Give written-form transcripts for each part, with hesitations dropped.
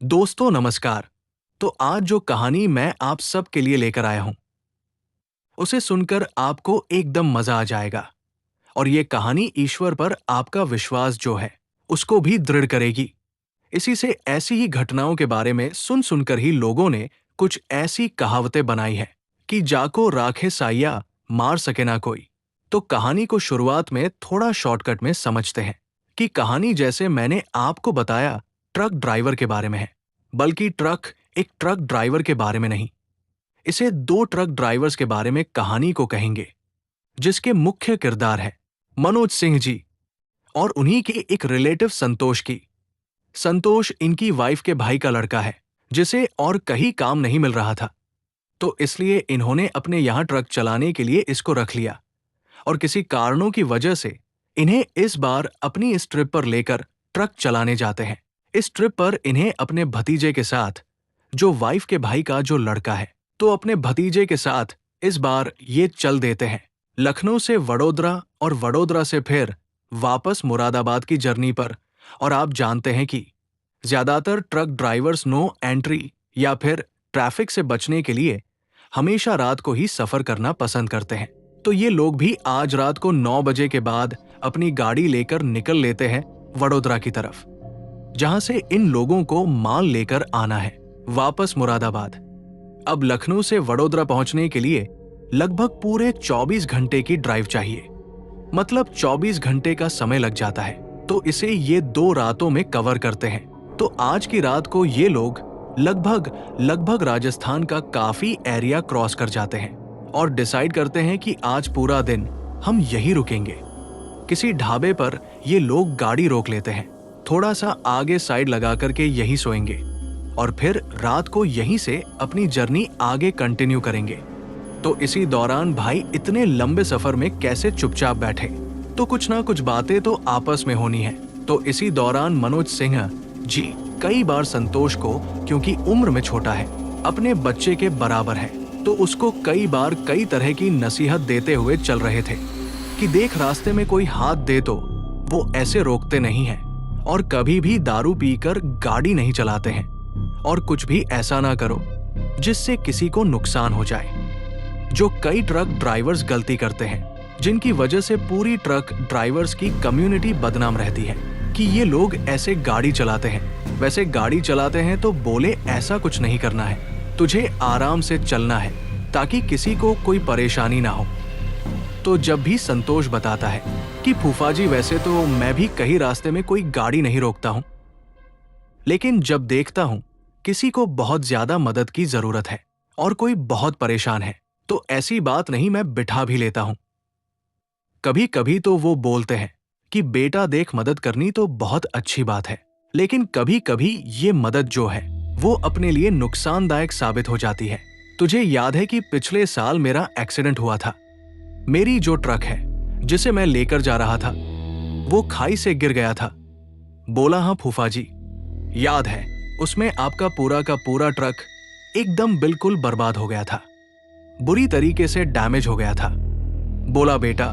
दोस्तों नमस्कार। तो आज जो कहानी मैं आप सब के लिए लेकर आया हूं, उसे सुनकर आपको एकदम मजा आ जाएगा। और ये कहानी ईश्वर पर आपका विश्वास जो है, उसको भी दृढ़ करेगी। इसी से ऐसी ही घटनाओं के बारे में सुन सुनकर ही लोगों ने कुछ ऐसी कहावतें बनाई है कि जाको राखे साइया, मार सके ना कोई। तो कहानी को शुरुआत में थोड़ा शॉर्टकट में समझते हैं कि कहानी जैसे मैंने आपको बताया ट्रक ड्राइवर के बारे में है, बल्कि एक ट्रक ड्राइवर के बारे में नहीं। इसे दो ट्रक ड्राइवर्स के बारे में कहानी को कहेंगे, जिसके मुख्य किरदार है मनोज सिंह जी और उन्हीं के एक रिलेटिव संतोष की। संतोष इनकी वाइफ के भाई का लड़का है, जिसे और कहीं काम नहीं मिल रहा था, तो इसलिए इन्होंने अपने यहां ट्रक चलाने के लिए इसको रख लिया। और किसी कारणों की वजह से इन्हें इस बार अपनी इस ट्रिप पर लेकर ट्रक चलाने जाते हैं। इस ट्रिप पर इन्हें अपने भतीजे के साथ, जो वाइफ के भाई का जो लड़का है, तो अपने भतीजे के साथ इस बार ये चल देते हैं लखनऊ से वडोदरा और वडोदरा से फिर वापस मुरादाबाद की जर्नी पर। और आप जानते हैं कि ज्यादातर ट्रक ड्राइवर्स नो एंट्री या फिर ट्रैफिक से बचने के लिए हमेशा रात को ही सफर करना पसंद करते हैं। तो ये लोग भी आज रात को 9 बजे के बाद अपनी गाड़ी लेकर निकल लेते हैं वडोदरा की तरफ, जहां से इन लोगों को माल लेकर आना है वापस मुरादाबाद। अब लखनऊ से वडोदरा पहुंचने के लिए लगभग पूरे 24 घंटे की ड्राइव चाहिए, मतलब 24 घंटे का समय लग जाता है। तो इसे ये 2 रातों में कवर करते हैं। तो आज की रात को ये लोग लगभग राजस्थान का काफी एरिया क्रॉस कर जाते हैं और डिसाइड करते हैं कि आज पूरा दिन हम यहीं रुकेंगे। किसी ढाबे पर ये लोग गाड़ी रोक लेते हैं, थोड़ा सा आगे साइड लगा करके यहीं सोएंगे और फिर रात को यहीं से अपनी जर्नी आगे कंटिन्यू करेंगे। तो इसी दौरान भाई इतने लंबे सफर में कैसे चुपचाप बैठे, तो कुछ ना कुछ बातें तो आपस में होनी है। तो इसी दौरान मनोज सिंह जी कई बार संतोष को, क्योंकि उम्र में छोटा है, अपने बच्चे के बराबर है, तो उसको कई बार कई तरह की नसीहत देते हुए चल रहे थे कि देख रास्ते में कोई हाथ दे तो वो ऐसे रोकते नहीं हैं और कभी भी दारू पीकर गाड़ी नहीं चलाते हैं, और कुछ भी ऐसा ना करो जिससे किसी को नुकसान हो जाए, जो कई ट्रक ड्राइवर्स गलती करते हैं, जिनकी वजह से पूरी ट्रक ड्राइवर्स की कम्युनिटी बदनाम रहती है कि ये लोग ऐसे गाड़ी चलाते हैं। वैसे गाड़ी चलाते हैं तो बोले ऐसा कुछ नहीं करना है, तुझे आराम से चलना है ताकि किसी को कोई परेशानी ना हो। तो जब भी संतोष बताता है कि फूफा जी वैसे तो मैं भी कहीं रास्ते में कोई गाड़ी नहीं रोकता हूं, लेकिन जब देखता हूं किसी को बहुत ज्यादा मदद की जरूरत है और कोई बहुत परेशान है, तो ऐसी बात नहीं, मैं बिठा भी लेता हूं। कभी कभी तो वो बोलते हैं कि बेटा देख, मदद करनी तो बहुत अच्छी बात है, लेकिन कभी कभी ये मदद जो है वो अपने लिए नुकसानदायक साबित हो जाती है। तुझे याद है कि पिछले साल मेरा एक्सीडेंट हुआ था। मेरी जो ट्रक है जिसे मैं लेकर जा रहा था, वो खाई से गिर गया था। बोला हाँ फूफा जी, याद है, उसमें आपका पूरा का पूरा ट्रक एकदम बिल्कुल बर्बाद हो गया था, बुरी तरीके से डैमेज हो गया था। बोला बेटा,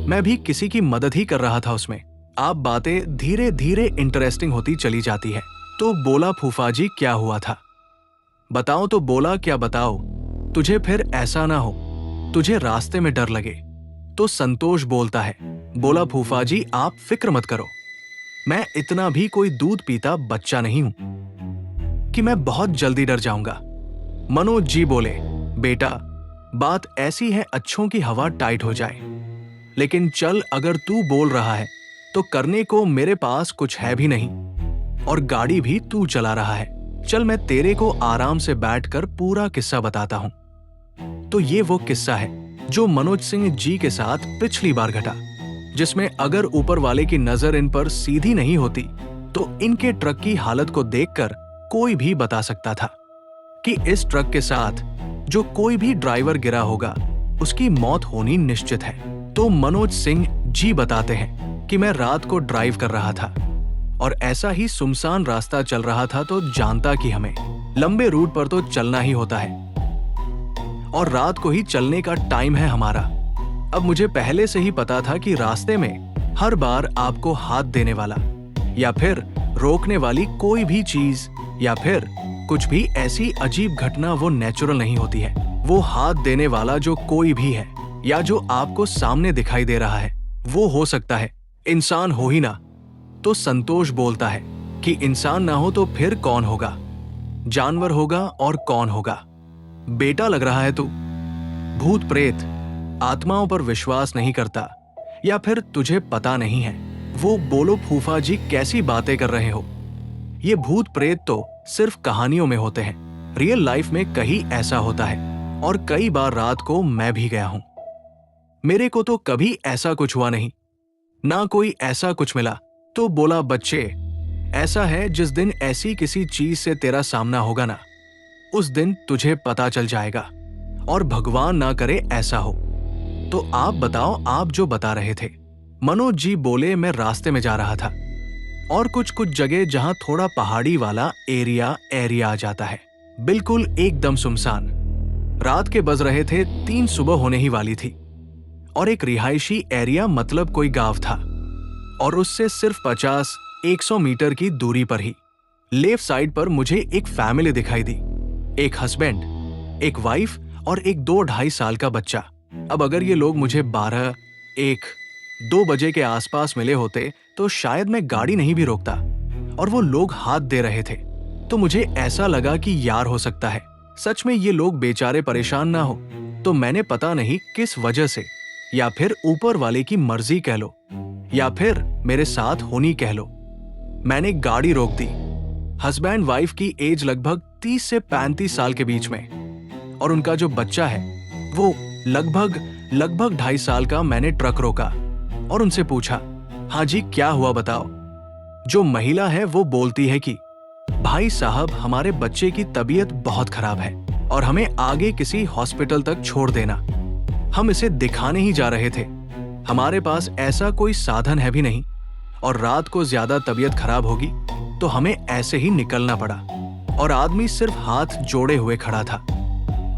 मैं भी किसी की मदद ही कर रहा था उसमें। आप बातें धीरे धीरे इंटरेस्टिंग होती चली जाती है। तो बोला फूफा जी क्या हुआ था बताओ। तो बोला क्या बताओ, तुझे फिर ऐसा ना हो, तुझे रास्ते में डर लगे। तो संतोष बोलता है, बोला फूफा जी आप फिक्र मत करो, मैं इतना भी कोई दूध पीता बच्चा नहीं हूं कि मैं बहुत जल्दी डर जाऊंगा। मनोज जी बोले, बेटा बात ऐसी है, अच्छों की हवा टाइट हो जाए, लेकिन चल, अगर तू बोल रहा है तो करने को मेरे पास कुछ है भी नहीं और गाड़ी भी तू चला रहा है। चल मैं तेरे को आराम से बैठकर पूरा किस्सा बताता हूं। तो ये वो किस्सा है जो मनोज सिंह जी के साथ पिछली बार घटा, जिसमें अगर ऊपर वाले की नजर इन पर सीधी नहीं होती तो इनके ट्रक की हालत को देखकर कोई भी बता सकता था कि इस ट्रक के साथ जो कोई भी ड्राइवर गिरा होगा उसकी मौत होनी निश्चित है। तो मनोज सिंह जी बताते हैं कि मैं रात को ड्राइव कर रहा था और ऐसा ही सुनसान रास्ता चल रहा था, तो जानता कि हमें लंबे रूट पर तो चलना ही होता है और रात को ही चलने का टाइम है हमारा। अब मुझे पहले से ही पता था कि रास्ते में हर बार आपको हाथ देने वाला या फिर रोकने वाली कोई भी चीज या फिर कुछ भी ऐसी अजीब घटना वो नेचुरल नहीं होती है। वो हाथ देने वाला जो कोई भी है या जो आपको सामने दिखाई दे रहा है वो हो सकता है इंसान हो ही ना। तो संतोष बोलता है कि इंसान ना हो तो फिर कौन होगा, जानवर होगा और कौन होगा। बेटा लग रहा है तू। भूत प्रेत आत्माओं पर विश्वास नहीं करता या फिर तुझे पता नहीं है। वो बोलो फूफा जी कैसी बातें कर रहे हो। ये भूत प्रेत तो सिर्फ कहानियों में होते हैं, रियल लाइफ में कहीं ऐसा होता है और कई बार रात को मैं भी गया हूं। मेरे को तो कभी ऐसा कुछ हुआ नहीं, ना कोई ऐसा कुछ मिला। तो बोला बच्चे, ऐसा है जिस दिन ऐसी किसी चीज से तेरा सामना होगा ना, उस दिन तुझे पता चल जाएगा और भगवान ना करे ऐसा हो। तो आप बताओ, आप जो बता रहे थे। मनोज जी बोले, मैं रास्ते में जा रहा था और कुछ जगह जहां थोड़ा पहाड़ी वाला एरिया आ जाता है, बिल्कुल एकदम सुनसान। रात के बज रहे थे 3 सुबह होने ही वाली थी और एक रिहायशी एरिया मतलब कोई गांव था और उससे सिर्फ 50-100 मीटर की दूरी पर ही लेफ्ट साइड पर मुझे एक फैमिली दिखाई दी। एक हस्बैंड, एक वाइफ और एक 2-2.5 साल का बच्चा। अब अगर ये लोग मुझे 12-1-2 बजे के आसपास मिले होते तो शायद मैं गाड़ी नहीं भी रोकता। और वो लोग हाथ दे रहे थे तो मुझे ऐसा लगा कि यार हो सकता है सच में ये लोग बेचारे परेशान ना हो। तो मैंने पता नहीं किस वजह से, या फिर ऊपर वाले की मर्जी कह लो या फिर मेरे साथ होनी कह लो, मैंने गाड़ी रोक दी। हस्बैंड वाइफ की एज लगभग 30 से 35 साल के बीच में और उनका जो बच्चा है वो लगभग 2.5 साल का। मैंने ट्रक रोका और उनसे पूछा, हाँ जी क्या हुआ बताओ। जो महिला है वो बोलती है कि भाई साहब हमारे बच्चे की तबीयत बहुत खराब है और हमें आगे किसी हॉस्पिटल तक छोड़ देना। हम इसे दिखाने ही जा रहे थे, हमारे पास ऐसा कोई साधन है भी नहीं और रात को ज्यादा तबीयत खराब होगी तो हमें ऐसे ही निकलना पड़ा। और आदमी सिर्फ हाथ जोड़े हुए खड़ा था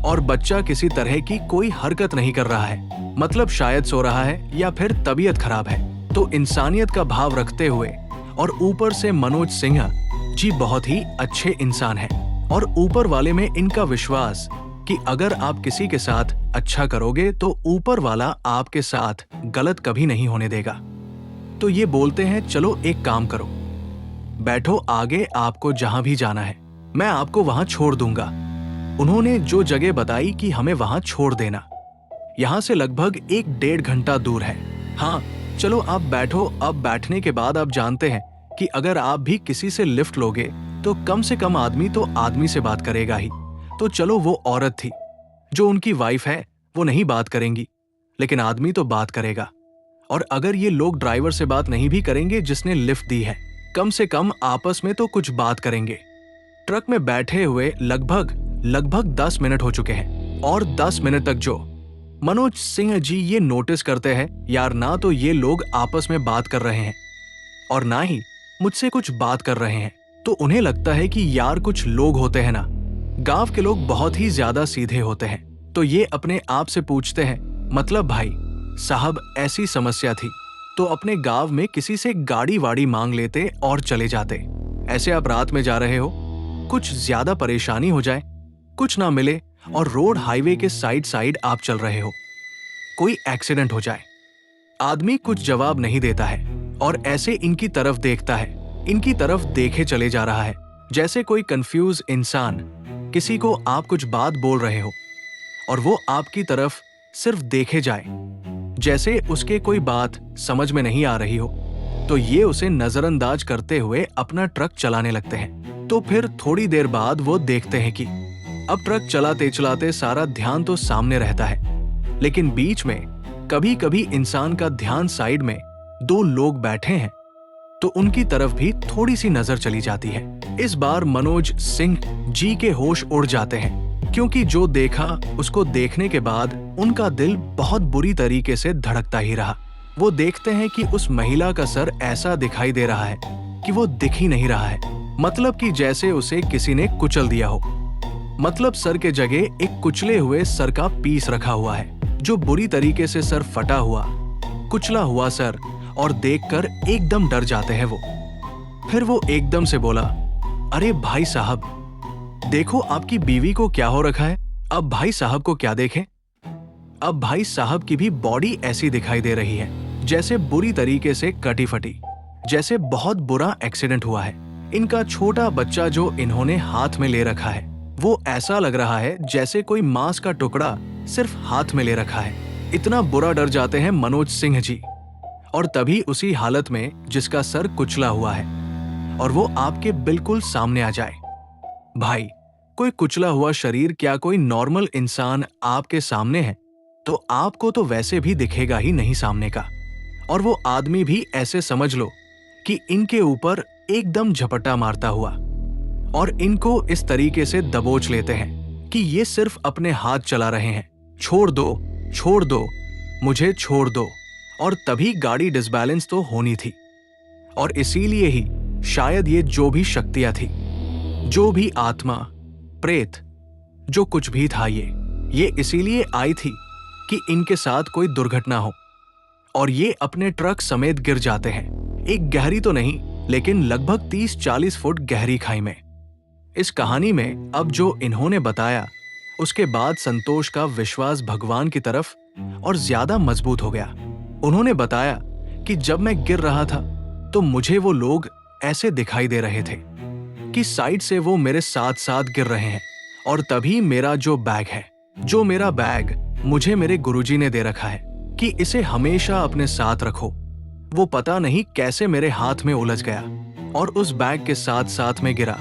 और बच्चा किसी तरह की कोई हरकत नहीं कर रहा है, मतलब शायद सो रहा है या फिर तबीयत खराब है। तो इंसानियत का भाव रखते हुए और ऊपर से मनोज सिंह जी बहुत ही अच्छे इंसान हैं और ऊपर वाले में इनका विश्वास कि अगर आप किसी के साथ अच्छा करोगे तो ऊपर वाला आपके साथ गलत कभी नहीं होने देगा। तो ये बोलते हैं चलो एक काम करो, बैठो आगे, आपको जहां भी जाना है मैं आपको वहां छोड़ दूंगा। उन्होंने जो जगह बताई कि हमें वहां छोड़ देना, यहां से लगभग 1-1.5 घंटा दूर है। हाँ चलो आप बैठो। अब बैठने के बाद आप जानते हैं कि अगर आप भी किसी से लिफ्ट लोगे तो कम से कम आदमी तो आदमी से बात करेगा ही। तो चलो वो औरत थी, जो उनकी वाइफ है वो नहीं बात करेंगी, लेकिन आदमी तो बात करेगा। और अगर ये लोग ड्राइवर से बात नहीं भी करेंगे जिसने लिफ्ट दी है, कम से कम आपस में तो कुछ बात करेंगे। ट्रक में बैठे हुए लगभग 10 मिनट हो चुके हैं और 10 मिनट तक जो मनोज सिंह जी ये नोटिस करते हैं यार ना तो ये लोग आपस में बात कर रहे हैं और ना ही मुझसे कुछ बात कर रहे हैं। तो उन्हें लगता है कि यार कुछ लोग होते हैं ना, गांव के लोग बहुत ही ज्यादा सीधे होते हैं। तो ये अपने आप से पूछते हैं, मतलब भाई साहब ऐसी समस्या थी तो अपने गांव में किसी से गाड़ी वाड़ी मांग लेते और चले जाते। ऐसे आप रात में जा रहे हो, कुछ ज्यादा परेशानी हो जाए, कुछ ना मिले और रोड हाईवे के साइड आप चल रहे हो, कोई एक्सीडेंट हो जाए। आदमी कुछ जवाब नहीं देता है और ऐसे इनकी तरफ देखता है, इनकी तरफ देखे चले जा रहा है जैसे कोई कंफ्यूज इंसान। किसी को आप कुछ बात बोल रहे हो और वो आपकी तरफ सिर्फ देखे जाए जैसे उसके कोई बात समझ में नहीं आ रही हो, तो ये उसे नजरअंदाज करते हुए अपना ट्रक चलाने लगते हैं। तो फिर थोड़ी देर बाद वो देखते हैं कि अब ट्रक चलाते चलाते सारा ध्यान तो सामने रहता है, लेकिन बीच में कभी कभी इंसान का ध्यान साइड में 2 लोग बैठे हैं तो उनकी तरफ भी थोड़ी सी नजर चली जाती है। इस बार मनोज सिंह जी के होश उड़ जाते हैं क्योंकि जो देखा उसको देखने के बाद उनका दिल बहुत बुरी तरीके से धड़कता ही रहा। वो देखते हैं कि उस महिला का सर ऐसा दिखाई दे रहा है कि वो दिख ही नहीं रहा है, मतलब कि जैसे उसे किसी ने कुचल दिया हो। मतलब सर के जगह एक कुचले हुए सर का पीस रखा हुआ है, जो बुरी तरीके से सर फटा हुआ, कुचला हुआ सर, और देखकर एकदम डर जाते हैं वो। फिर वो एकदम से बोला, अरे भाई साहब, देखो आपकी बीवी को क्या हो रखा है। अब भाई साहब को क्या देखें। अब भाई साहब की भी बॉडी ऐसी दिखाई दे रही है जैसे बुरी तरीके से कटी फटी, जैसे बहुत बुरा एक्सीडेंट हुआ है। इनका छोटा बच्चा जो इन्होंने हाथ में ले रखा है वो ऐसा लग रहा है जैसे कोई मांस का टुकड़ा सिर्फ हाथ में ले रखा है। इतना बुरा डर जाते हैं मनोज सिंह जी। और तभी उसी हालत में जिसका सर कुचला हुआ है और वो आपके बिल्कुल सामने आ जाए। भाई, कोई कुचला हुआ शरीर क्या कोई नॉर्मल इंसान आपके सामने है तो आपको तो वैसे भी दिखेगा ही नहीं सामने का। और वो आदमी भी ऐसे समझ लो कि इनके ऊपर एकदम झपट्टा मारता हुआ और इनको इस तरीके से दबोच लेते हैं कि ये सिर्फ अपने हाथ चला रहे हैं, छोड़ दो, मुझे छोड़ दो। और तभी गाड़ी डिसबैलेंस तो होनी थी। और इसीलिए ही शायद ये जो भी शक्तियां थी, जो भी आत्मा, प्रेत, जो कुछ भी था, ये इसीलिए आई थी कि इनके साथ कोई दुर्घटना हो और ये अपने ट्रक समेत गिर जाते हैं। एक गहरी तो नहीं, लेकिन लगभग 30-40 फुट गहरी खाई में। इस कहानी में अब जो इन्होंने बताया, उसके बाद संतोष का विश्वास भगवान की तरफ और ज्यादा मजबूत हो गया। उन्होंने बताया कि जब मैं गिर रहा था तो मुझे वो लोग ऐसे दिखाई दे रहे थे कि साइड से वो मेरे साथ साथ गिर रहे हैं। और तभी मेरा जो मेरा बैग मुझे मेरे गुरुजी ने दे रखा है कि इसे हमेशा अपने साथ रखो, वो पता नहीं कैसे मेरे हाथ में उलझ गया और उस बैग के साथ साथ में गिरा।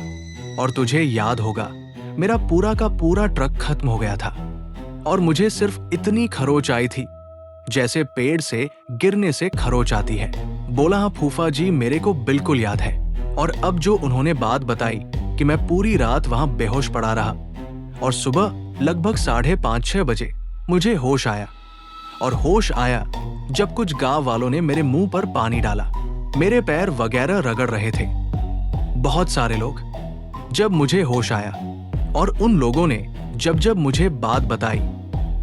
और तुझे याद होगा, मेरा पूरा का पूरा ट्रक खत्म हो गया था और मुझे सिर्फ इतनी खरोच आई थी जैसे पेड़ से गिरने से खरोच आती है। बोला, हाँ फूफा जी, मेरे को बिल्कुल याद है। और अब जो उन्होंने बात बताई कि मैं पूरी रात वहां बेहोश पड़ा रहा और सुबह लगभग 5:30-6 बजे मुझे होश आया। और होश आया जब कुछ गांव वालों ने मेरे मुंह पर पानी डाला, मेरे पैर वगैरह रगड़ रहे थे, बहुत सारे लोग। जब मुझे होश आया और उन लोगों ने जब मुझे बात बताई,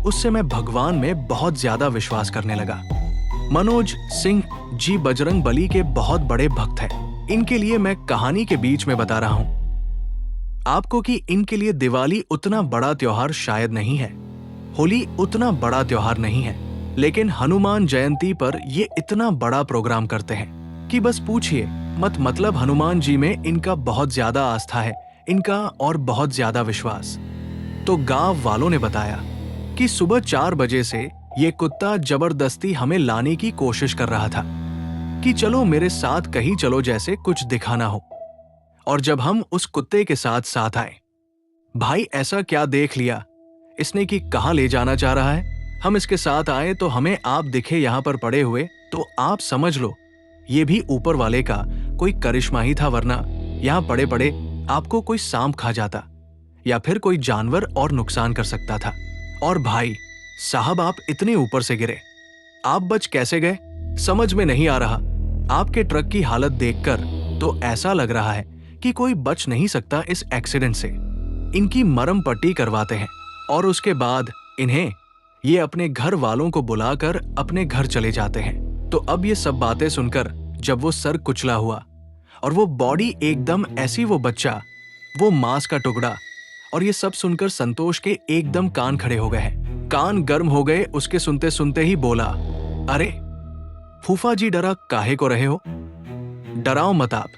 उससे मैं भगवान में बहुत ज्यादा विश्वास करने लगा। मनोज सिंह जी बजरंग बली के बहुत बड़े भक्त हैं। इनके लिए मैं कहानी के बीच में बता रहा हूं आपको कि इनके लिए दिवाली उतना बड़ा त्योहार शायद नहीं है, होली उतना बड़ा त्योहार नहीं है, लेकिन हनुमान जयंती पर ये इतना बड़ा प्रोग्राम करते हैं कि बस पूछिए मत। मतलब हनुमान जी में इनका बहुत ज्यादा आस्था है, इनका और बहुत ज्यादा विश्वास। तो गांव वालों ने बताया कि सुबह 4 बजे से ये कुत्ता जबरदस्ती हमें लाने की कोशिश कर रहा था कि चलो मेरे साथ कहीं चलो, जैसे कुछ दिखाना हो। और जब हम उस कुत्ते के साथ साथ आए, भाई ऐसा क्या देख लिया इसने कि कहां ले जाना चाह रहा है। हम इसके साथ आए तो हमें आप दिखे यहां पर पड़े हुए, तो आप समझ लो ये भी ऊपर वाले का कोई करिश्मा ही था, वरना यहां पड़े पड़े आपको कोई सांप खा जाता या फिर कोई जानवर और नुकसान कर सकता था। और भाई साहब, आप इतने ऊपर से गिरे, आप बच कैसे गए समझ में नहीं आ रहा। आपके ट्रक की हालत देखकर तो ऐसा लग रहा है कि कोई बच नहीं सकता इस एक्सीडेंट से। इनकी मरहम पट्टी करवाते हैं और उसके बाद इन्हें ये अपने घर वालों को बुलाकर अपने घर चले जाते हैं। तो अब ये सब बातें सुनकर जब वो सर कुचला हुआ और वो बॉडी एकदम ऐसी, वो बच्चा, वो मांस का टुकड़ा, और ये सब सुनकर संतोष के एकदम कान खड़े हो गए हैं, कान गर्म हो गए। उसके सुनते सुनते ही बोला, अरे फूफा जी, डरा काहे को रहे हो, डराओ मत आप।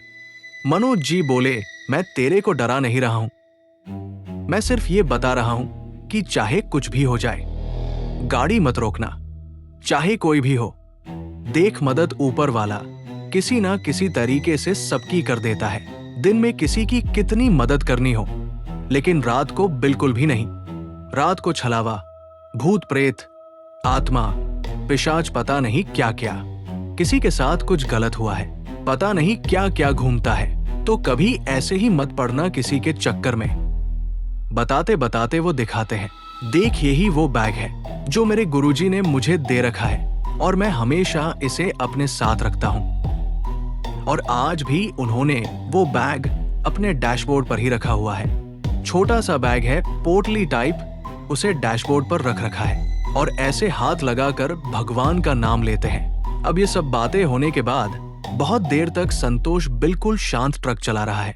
मनोज जी बोले, मैं तेरे को डरा नहीं रहा हूं, मैं सिर्फ ये बता रहा हूं कि चाहे कुछ भी हो जाए, गाड़ी मत रोकना, चाहे कोई भी हो। देख, मदद ऊपर वाला किसी ना किसी तरीके से सबकी कर देता है। दिन में किसी की कितनी मदद करनी हो, लेकिन रात को बिल्कुल भी नहीं। रात को छलावा, भूत प्रेत, आत्मा, पिशाच, पता नहीं क्या क्या, किसी के साथ कुछ गलत हुआ है, पता नहीं क्या क्या घूमता है। तो कभी ऐसे ही मत पड़ना किसी के चक्कर में। बताते बताते वो दिखाते हैं, देख यही वो बैग है जो मेरे गुरुजी ने मुझे दे रखा है और मैं हमेशा इसे अपने साथ रखता हूं। और आज भी उन्होंने वो बैग अपने डैशबोर्ड पर ही रखा हुआ है। छोटा सा बैग है, पोटली टाइप, उसे डैशबोर्ड पर रख रखा है और ऐसे हाथ लगाकर भगवान का नाम लेते हैं। अब ये सब बातें होने के बाद बहुत देर तक संतोष बिल्कुल शांत ट्रक चला रहा है।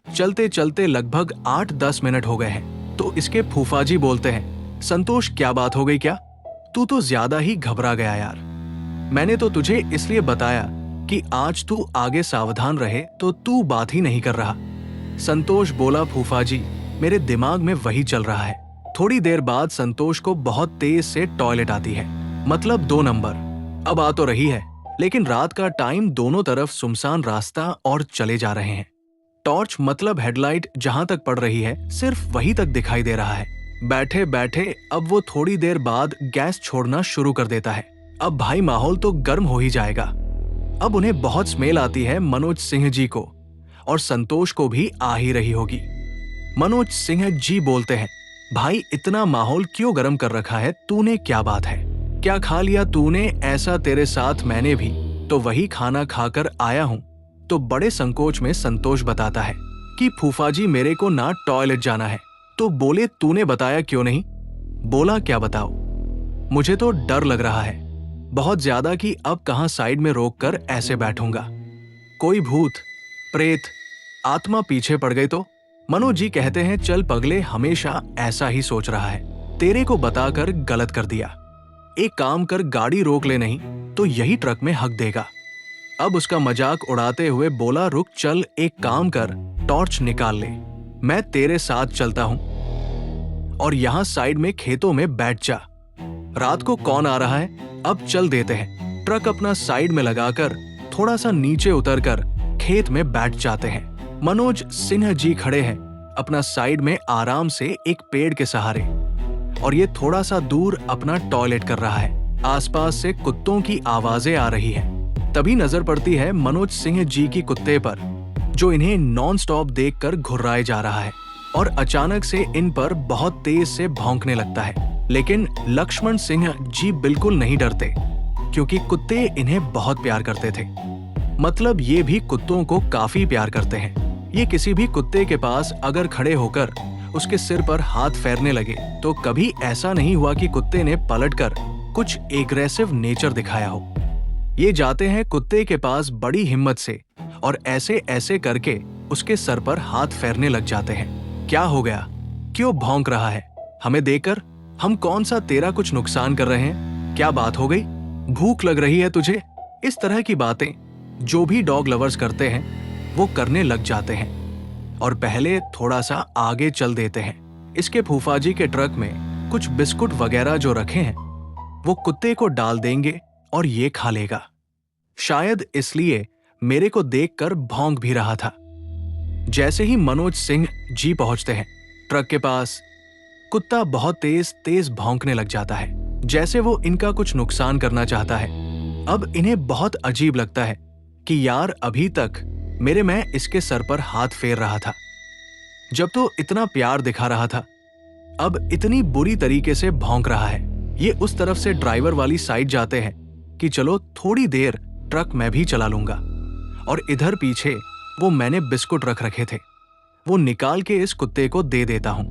चलते चलते लगभग 8-10 मिनट हो गए हैं तो इसके फूफा जी बोलते हैं, संतोष क्या बात हो गई क्या? तू तो ज्यादा ही घबरा गया यार। मैंने तो तुझे इसलिए बताया कि आज तू आगे सावधान रहे तो तू बात ही नहीं कर रहा। संतोष बोला, फूफा जी मेरे दिमाग में वही चल रहा है। थोड़ी देर बाद संतोष को बहुत तेज से टॉयलेट आती है, मतलब 2 नंबर। अब आ तो रही है, लेकिन रात का टाइम, दोनों तरफ सुनसान रास्ता और चले जा रहे हैं। टॉर्च मतलब हेडलाइट जहां तक पड़ रही है सिर्फ वहीं तक दिखाई दे रहा है। बैठे बैठे अब वो थोड़ी देर बाद गैस छोड़ना शुरू कर देता है। अब भाई माहौल तो गर्म हो ही जाएगा। अब उन्हें बहुत स्मेल आती है मनोज सिंह जी को, और संतोष को भी आ ही रही होगी। मनोज सिंह जी बोलते हैं, भाई इतना माहौल क्यों गर्म कर रखा है तूने, क्या बात है? क्या खा लिया तूने? ऐसा तेरे साथ मैंने भी तो वही खाना खाकर आया हूं। तो बड़े संकोच में संतोष बताता है कि फूफा जी मेरे को ना टॉयलेट जाना है। तो बोले, तूने बताया क्यों नहीं? बोला, क्या बताओ, मुझे तो डर लग रहा है बहुत ज्यादा कि अब कहां साइड में रोक कर ऐसे बैठूंगा, कोई भूत प्रेत आत्मा पीछे पड़ गई तो? मनोज जी कहते हैं, चल पगले, हमेशा ऐसा ही सोच रहा है, तेरे को बताकर गलत कर दिया। एक काम कर, गाड़ी रोक ले, नहीं तो यही ट्रक में हक देगा। अब उसका मजाक उड़ाते हुए बोला, रुक, चल एक काम कर, टॉर्च निकाल ले, मैं तेरे साथ चलता हूं और यहां साइड में खेतों में बैठ जा। रात को कौन आ रहा है, अब चल देते हैं। ट्रक अपना साइड में लगाकर थोड़ा सा नीचे उतरकर खेत में बैठ जाते हैं। मनोज सिन्हा जी खड़े हैं अपना साइड में आराम से एक पेड़ के सहारे, और ये थोड़ा सा दूर अपना टॉयलेट कर रहा है। आसपास से कुत्तों की आवाजें आ रही हैं। तभी नजर पड़ती है मनोज सिंह जी की कुत्ते पर, जो इन्हें नॉन स्टॉप देखकर घुर्राए जा रहा है और अचानक से इन पर बहुत तेज से भौंकने लगता है। लेकिन लक्ष्मण सिंह जी बिल्कुल नहीं डरते, क्योंकि कुत्ते इन्हें बहुत प्यार करते थे। मतलब ये भी कुत्तों को काफी प्यार करते हैं। ये किसी भी कुत्ते के पास अगर खड़े होकर उसके सिर पर हाथ फेरने लगे तो कभी ऐसा नहीं हुआ कि कुत्ते ने पलटकर कुछ एग्रेसिव नेचर दिखाया हो। ये जाते हैं कुत्ते के पास बड़ी हिम्मत से और ऐसे ऐसे करके उसके सर पर हाथ फेरने लग जाते हैं। क्या हो गया, क्यों भौंक रहा है? हमें देखकर हम कौन सा तेरा कुछ नुकसान कर रहे हैं? क्या बात हो गई? भूख लग रही है तुझे? इस तरह की बातें जो भी डॉग लवर्स करते हैं वो करने लग जाते हैं और पहले थोड़ा सा आगे चल देते हैं। इसके फूफा जी के ट्रक में कुछ बिस्कुट वगैरह जो रखे हैं वो कुत्ते को डाल देंगे और ये खा लेगा। शायद इसलिए मेरे को देखकर भौंक भी रहा था। जैसे ही मनोज सिंह जी पहुंचते हैं ट्रक के पास, कुत्ता बहुत तेज तेज भौंकने लग जाता है, जैसे वो इनका कुछ नुकसान करना चाहता है। अब इन्हें बहुत अजीब लगता है कि यार अभी तक मैं इसके सर पर हाथ फेर रहा था जब तो इतना प्यार दिखा रहा था, अब इतनी बुरी तरीके से भौंक रहा है। ये उस तरफ से ड्राइवर वाली साइड जाते हैं कि चलो थोड़ी देर ट्रक मैं भी चला लूंगा, और इधर पीछे वो मैंने बिस्कुट रख रखे थे वो निकाल के इस कुत्ते को दे देता हूं।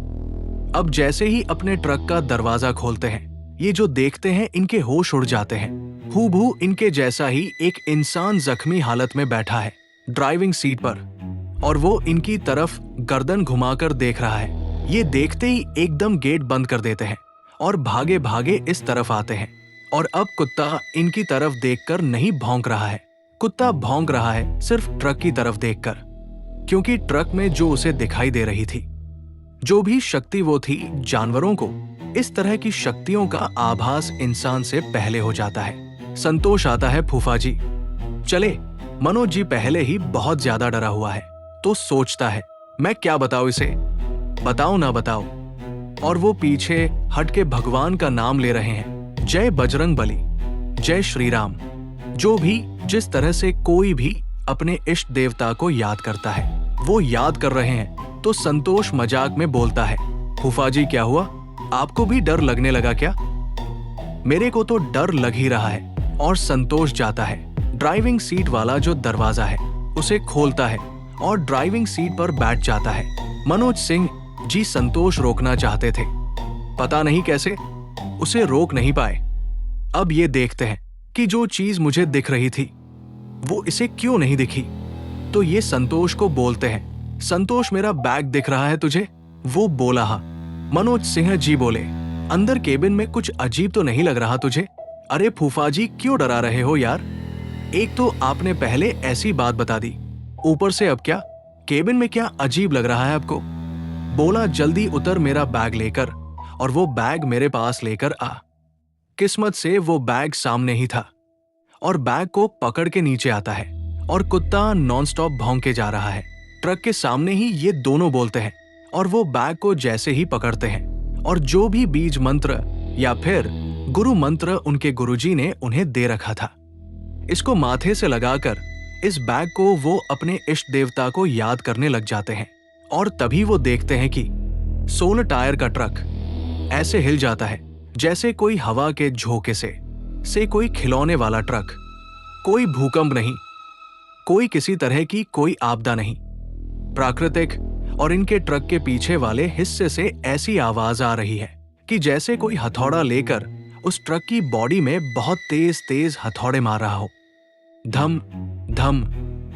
अब जैसे ही अपने ट्रक का दरवाजा खोलते हैं, ये जो देखते हैं इनके होश उड़ जाते हैं। हूबहू इनके जैसा ही एक इंसान जख्मी हालत में बैठा है ड्राइविंग सीट पर, और वो इनकी तरफ गर्दन घुमाकर देख रहा है। ये देखते ही एकदम गेट बंद कर देते हैं और भागे भागे इस तरफ आते हैं। और अब कुत्ता इनकी तरफ देखकर नहीं भौंक रहा है, कुत्ता भौंक रहा है सिर्फ ट्रक की तरफ देखकर, क्योंकि ट्रक में जो उसे दिखाई दे रही थी, जो भी शक्ति वो थी, जानवरों को इस तरह की शक्तियों का आभास इंसान से पहले हो जाता है। संतोष आता है, फूफा जी चले। मनोज जी पहले ही बहुत ज्यादा डरा हुआ है तो सोचता है, मैं क्या बताऊं इसे, बताओ ना बताओ। और वो पीछे हट के भगवान का नाम ले रहे हैं, जय बजरंग बली, जय श्री राम। जो भी जिस तरह से कोई भी अपने इष्ट देवता को याद करता है वो याद कर रहे हैं। तो संतोष मजाक में बोलता है, फूफा जी क्या हुआ, आपको भी डर लगने लगा क्या? मेरे को तो डर लग ही रहा है। और संतोष जाता है, ड्राइविंग सीट वाला जो दरवाजा है उसे खोलता है और ड्राइविंग सीट पर बैठ जाता है। मनोज सिंह जी संतोष रोकना चाहते थे, पता नहीं कैसे उसे रोक नहीं पाए। अब ये देखते हैं कि जो चीज मुझे दिख रही थी वो इसे क्यों नहीं दिखी। तो ये संतोष को बोलते हैं, संतोष, मेरा बैग दिख रहा है तुझे? वो बोला। हाँ। मनोज सिंह जी बोले, अंदर केबिन में कुछ अजीब तो नहीं लग रहा तुझे? अरे फूफा जी, क्यों डरा रहे हो यार? एक तो आपने पहले ऐसी बात बता दी, ऊपर से अब क्या? केबिन में क्या अजीब लग रहा है आपको? बोला, जल्दी उतर मेरा बैग लेकर, और वो बैग मेरे पास लेकर आ। किस्मत से वो बैग सामने ही था, और बैग को पकड़ के नीचे आता है और कुत्ता नॉनस्टॉप भौंके जा रहा है। ट्रक के सामने ही ये दोनों बोलते हैं और वो बैग को जैसे ही पकड़ते हैं, और जो भी बीज मंत्र या फिर गुरु मंत्र उनके गुरुजी ने उन्हें दे रखा था, इसको माथे से लगाकर इस बैग को वो अपने इष्ट देवता को याद करने लग जाते हैं। और तभी वो देखते हैं कि 16 टायर का ट्रक ऐसे हिल जाता है जैसे कोई हवा के झोंके से कोई खिलौने वाला ट्रक। कोई भूकंप नहीं, कोई किसी तरह की कोई आपदा नहीं। प्राकृतिक और इनके ट्रक के पीछे वाले हिस्से से ऐसी आवाज आ रही है कि जैसे कोई हथौड़ा लेकर उस ट्रक की बॉडी में बहुत तेज तेज हथौड़े मार रहा हो। धम धम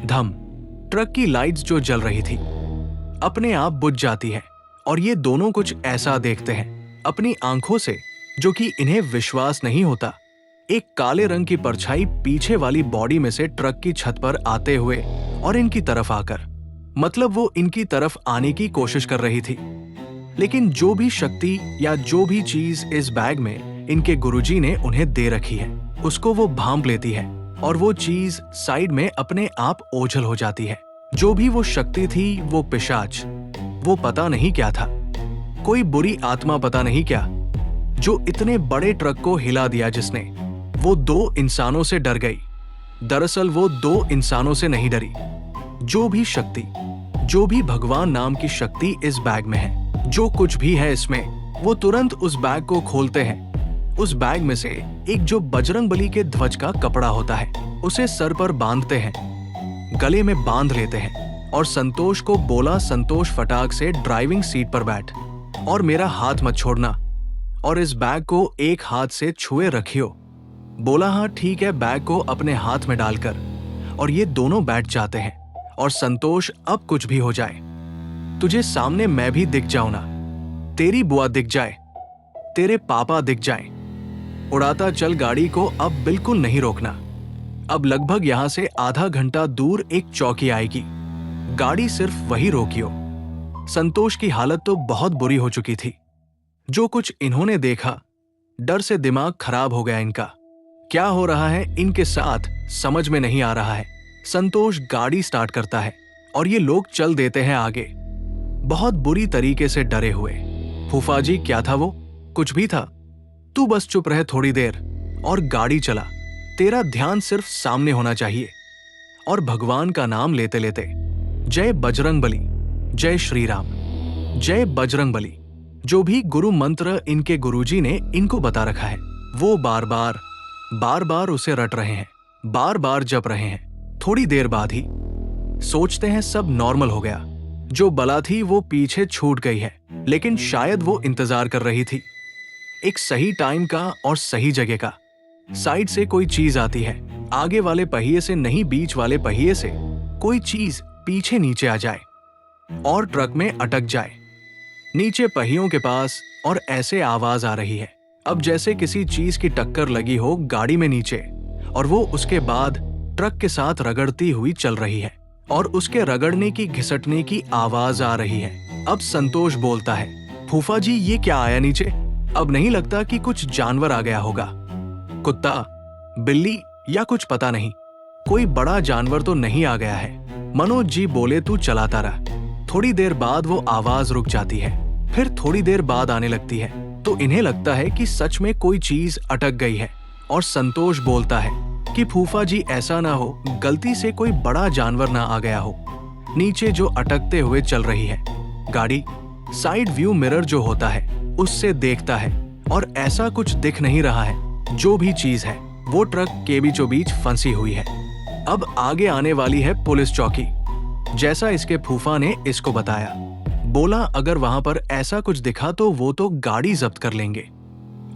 धम। ट्रक की लाइट्स जो जल रही थी अपने आप बुझ जाती है, और ये दोनों कुछ ऐसा देखते हैं अपनी आंखों से जो कि इन्हें विश्वास नहीं होता। एक काले रंग की परछाई पीछे वाली बॉडी में से ट्रक की छत पर आते हुए और इनकी तरफ आकर, मतलब वो इनकी तरफ आने की कोशिश कर रही थी। लेकिन जो भी शक्ति या जो भी चीज इस बैग में इनके गुरुजी ने उन्हें दे रखी है, उसको वो भांप लेती है, और वो चीज साइड में अपने आप ओझल हो जाती है। जो भी वो शक्ति थी, वो पिशाच, वो पता नहीं क्या था, कोई बुरी आत्मा पता नहीं क्या, जो इतने बड़े ट्रक को हिला दिया, जिसने वो 2 इंसानों से डर गई। दरअसल वो 2 इंसानों से नहीं डरी। जो भी शक्ति, जो भी भगवान नाम की शक्ति इस बैग में है, जो कुछ भी है इसमें, वो तुरंत उस बैग को खोलते हैं। उस बैग में से एक जो बजरंगबली के ध्वज का कपड़ा होता है, उसे सर पर बांधते हैं, गले में बांध लेते हैं, और संतोष को बोला, संतोष फटाक से ड्राइविंग सीट पर बैठ और मेरा हाथ मत छोड़ना, और इस बैग को एक हाथ से छुए रखियो। बोला, हाँ ठीक है। बैग को अपने हाथ में डालकर और ये दोनों बैठ जाते हैं। और संतोष, अब कुछ भी हो जाए, तुझे सामने मैं भी दिख जाऊं ना, तेरी बुआ दिख जाए, तेरे पापा दिख जाएं, उड़ाता चल गाड़ी को, अब बिल्कुल नहीं रोकना। अब लगभग यहां से आधा घंटा दूर एक चौकी आएगी, गाड़ी सिर्फ वही रोकियो। संतोष की हालत तो बहुत बुरी हो चुकी थी। जो कुछ इन्होंने देखा, डर से दिमाग खराब हो गया इनका। क्या हो रहा है इनके साथ समझ में नहीं आ रहा है। संतोष गाड़ी स्टार्ट करता है और ये लोग चल देते हैं आगे, बहुत बुरी तरीके से डरे हुए। फूफा जी, क्या था वो? कुछ भी था, तू बस चुप रहे थोड़ी देर और गाड़ी चला। तेरा ध्यान सिर्फ सामने होना चाहिए, और भगवान का नाम लेते लेते, जय बजरंगबली, जय श्री राम, जय बजरंगबली। जो भी गुरु मंत्र इनके गुरुजी ने इनको बता रखा है, वो बार बार उसे रट रहे हैं, बार बार जप रहे हैं। थोड़ी देर बाद ही सोचते हैं सब नॉर्मल हो गया, जो बला थी वो पीछे छूट गई है, लेकिन शायद वो इंतजार कर रही थी एक सही टाइम का और सही जगह का। साइड से कोई चीज आती है, आगे वाले पहिए से नहीं, बीच वाले पहिए से कोई चीज पीछे नीचे आ जाए और ट्रक में अटक जाए नीचे पहियों के पास, और ऐसे आवाज आ रही है अब जैसे किसी चीज की टक्कर लगी हो गाड़ी में नीचे, और वो उसके बाद ट्रक के साथ रगड़ती हुई चल रही है, और उसके रगड़ने की घिसटने की आवाज आ रही है। अब संतोष बोलता है, फूफा जी ये क्या आया नीचे? अब नहीं लगता कि कुछ जानवर आ गया होगा, कुत्ता, बिल्ली या कुछ पता नहीं, कोई बड़ा जानवर तो नहीं आ गया है। मनोज जी बोले, तू चलाता रहा। थोड़ी देर बाद वो आवाज रुक जाती है, फिर थोड़ी देर बाद आने लगती है, तो इन्हें लगता है कि सच में कोई चीज अटक गई है। और संतोष बोलता है कि फूफा जी ऐसा ना हो गलती से कोई बड़ा जानवर ना आ गया हो। नीचे जो अटकते हुए चल रही है गाड़ी, साइड व्यू मिरर जो होता है उससे देखता है, और ऐसा कुछ दिख नहीं रहा है। जो भी चीज है वो ट्रक के बीचों बीच फंसी हुई है। अब आगे आने वाली है पुलिस चौकी, जैसा इसके फूफा ने इसको बताया। बोला, अगर वहां पर ऐसा कुछ दिखा तो वो तो गाड़ी जब्त कर लेंगे।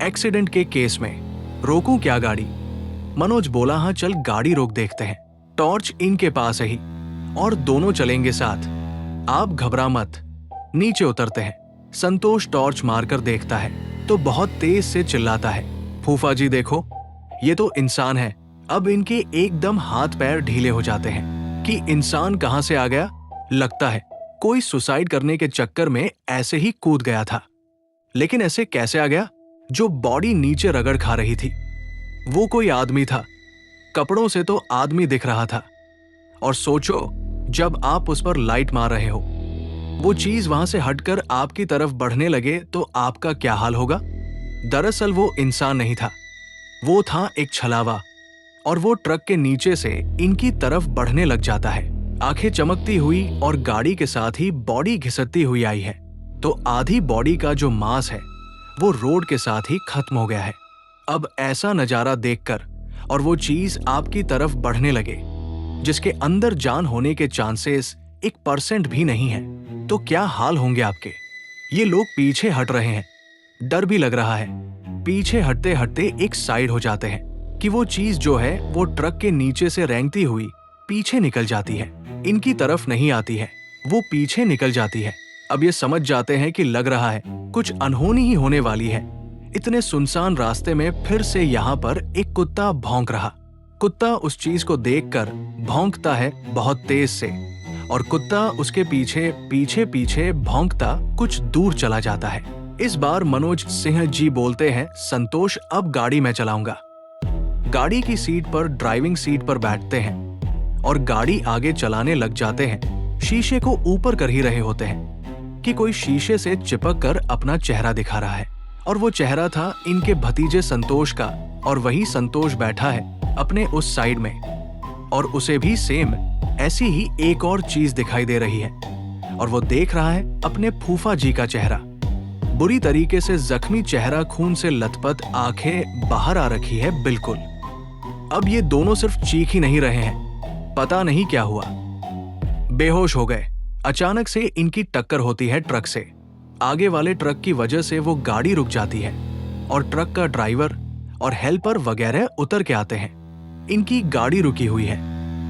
एक्सीडेंट के केस में रोकूं क्या गाड़ी? मनोज बोला, हाँ चल गाड़ी रोक देखते हैं। टॉर्च इनके पास है ही, और दोनों चलेंगे साथ। आप घबरा मत। नीचे उतरते हैं। संतोष टॉर्च मारकर देखता है तो बहुत तेज से चिल्लाता है, फूफा जी देखो, ये तो इंसान है। अब इनके एकदम हाथ पैर ढीले हो जाते हैं कि इंसान कहां से आ गया। लगता है कोई सुसाइड करने के चक्कर में ऐसे ही कूद गया था। लेकिन ऐसे कैसे आ गया? जो बॉडी नीचे रगड़ खा रही थी वो कोई आदमी था। कपड़ों से तो आदमी दिख रहा था। और सोचो, जब आप उस पर लाइट मार रहे हो, वो चीज वहां से हटकर आपकी तरफ बढ़ने लगे तो आपका क्या हाल होगा? दरअसल वो इंसान नहीं था, वो था एक छलावा। और वो ट्रक के नीचे से इनकी तरफ बढ़ने लग जाता है। आंखें चमकती हुई और गाड़ी के साथ ही बॉडी घिसटती हुई आई है। तो आधी बॉडी का जो मांस है वो रोड के साथ ही खत्म हो गया है। अब ऐसा नजारा देखकर और वो चीज आपकी तरफ बढ़ने लगे जिसके अंदर जान होने के चांसेस 1% भी नहीं है, तो क्या हाल होंगे आपके? ये लोग पीछे हट रहे हैं, डर भी लग रहा है। पीछे हटते हटते एक साइड हो जाते हैं कि वो चीज जो है वो ट्रक के नीचे से रेंगती हुई पीछे निकल जाती है। इनकी तरफ नहीं आती है, वो पीछे निकल जाती है। अब ये समझ जाते हैं कि लग रहा है कुछ अनहोनी ही होने वाली है। इतने सुनसान रास्ते में फिर से यहाँ पर एक कुत्ता भौंक रहा। कुत्ता उस चीज को देखकर भौंकता है बहुत तेज से, और कुत्ता उसके पीछे पीछे पीछे भौंकता कुछ दूर चला जाता है। इस बार मनोज सिंह जी बोलते हैं, संतोष अब गाड़ी मैं चलाऊंगा। गाड़ी की सीट पर ड्राइविंग सीट पर बैठते हैं और गाड़ी आगे चलाने लग जाते हैं। शीशे को ऊपर कर ही रहे होते हैं कि कोई शीशे से चिपक कर अपना चेहरा दिखा रहा है। और वो चेहरा था इनके भतीजे संतोष का, और वही संतोष बैठा है अपने उस साइड में। और उसे भी सेम ऐसी ही एक और चीज दिखाई दे रही है, और वो देख रहा है अपने फूफा जी का चेहरा। बुरी तरीके से जख्मी चेहरा, खून से लथपथ, आंखें बाहर आ रखी है बिल्कुल। अब ये दोनों सिर्फ चीख ही नहीं रहे हैं, पता नहीं क्या हुआ, बेहोश हो गए। अचानक से इनकी टक्कर होती है ट्रक से। आगे वाले ट्रक की वजह से वो गाड़ी रुक जाती है और ट्रक का ड्राइवर और हेल्पर वगैरह उतर के आते हैं। इनकी गाड़ी रुकी हुई है।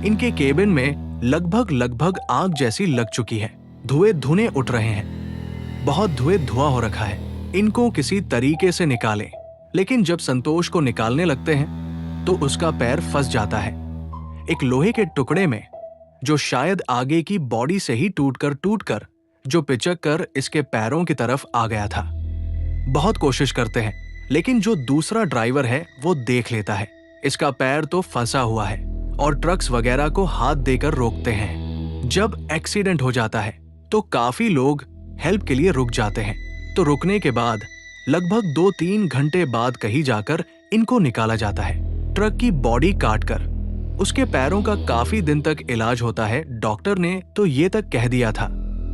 इनके केबिन में लगभग आग जैसी लग चुकी है। धुएं धुने उठ रहे हैं, बहुत धुआं हो रखा है। इनको किसी तरीके से निकालें, लेकिन जब संतोष को निकालने लगते हैं तो उसका पैर फंस जाता है एक लोहे के टुकड़े में, जो शायद आगे की बॉडी से ही टूटकर जो पिचक कर इसके पैरों की तरफ आ गया था। बहुत कोशिश करते हैं, लेकिन जो दूसरा ड्राइवर है वो देख लेता है इसका पैर तो फंसा हुआ है, और ट्रक्स वगैरह को हाथ देकर रोकते हैं। जब एक्सीडेंट हो जाता है तो काफी लोग हेल्प के लिए रुक जाते हैं। तो रुकने के बाद लगभग 2-3 घंटे बाद कहीं जाकर इनको निकाला जाता है, ट्रक की बॉडी काटकर। उसके पैरों का काफी दिन तक इलाज होता है। डॉक्टर ने तो ये तक कह दिया था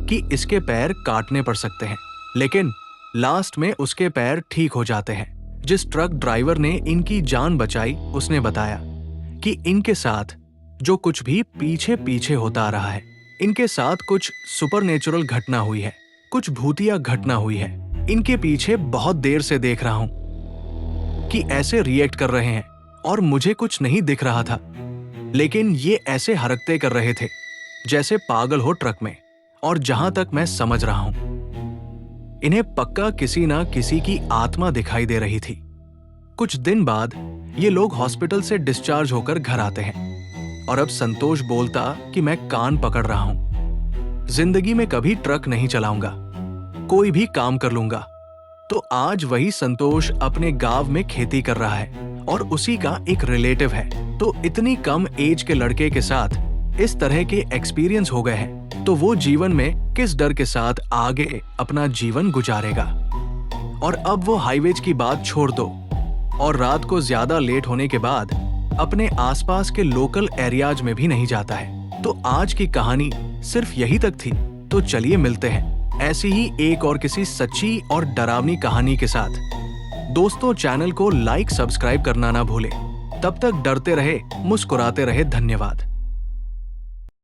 कि इसके पैर काटने पड़ सकते हैं, लेकिन लास्ट में उसके पैर ठीक हो जाते हैं। जिस ट्रक ड्राइवर ने इनकी जान बचाई उसने बताया कि इनके साथ जो कुछ भी पीछे पीछे होता आ रहा है, इनके साथ कुछ सुपरनेचुरल घटना हुई है, कुछ भूतिया घटना हुई है। इनके पीछे बहुत देर से देख रहा हूं कि ऐसे रिएक्ट कर रहे हैं, और मुझे कुछ नहीं दिख रहा था, लेकिन ये ऐसे हरकतें कर रहे थे जैसे पागल हो ट्रक में। और जहां तक मैं समझ रहा हूं, इन्हें पक्का किसी ना किसी की आत्मा दिखाई दे रही थी। कुछ दिन बाद ये लोग हॉस्पिटल से डिस्चार्ज होकर घर आते हैं, और अब संतोष बोलता कि मैं कान पकड़ रहा हूं, जिंदगी में कभी ट्रक नहीं चलाऊंगा, कोई भी काम कर लूंगा। तो आज वही संतोष अपने गांव में खेती कर रहा है, और उसी का एक रिलेटिव है। तो इतनी कम एज के लड़के के साथ इस तरह के एक्सपीरियंस हो गए हैं, तो वो जीवन में किस डर के साथ आगे अपना जीवन गुजारेगा। और अब वो हाईवेज की बात छोड़ दो, और रात को ज्यादा लेट होने के बाद अपने आसपास के लोकल एरियाज में भी नहीं जाता है। तो आज की कहानी सिर्फ यही तक थी। तो चलिए मिलते हैं ऐसी ही एक और किसी सच्ची और डरावनी कहानी के साथ। दोस्तों, चैनल को लाइक सब्सक्राइब करना ना भूलें। तब तक डरते रहे, मुस्कुराते रहे। धन्यवाद।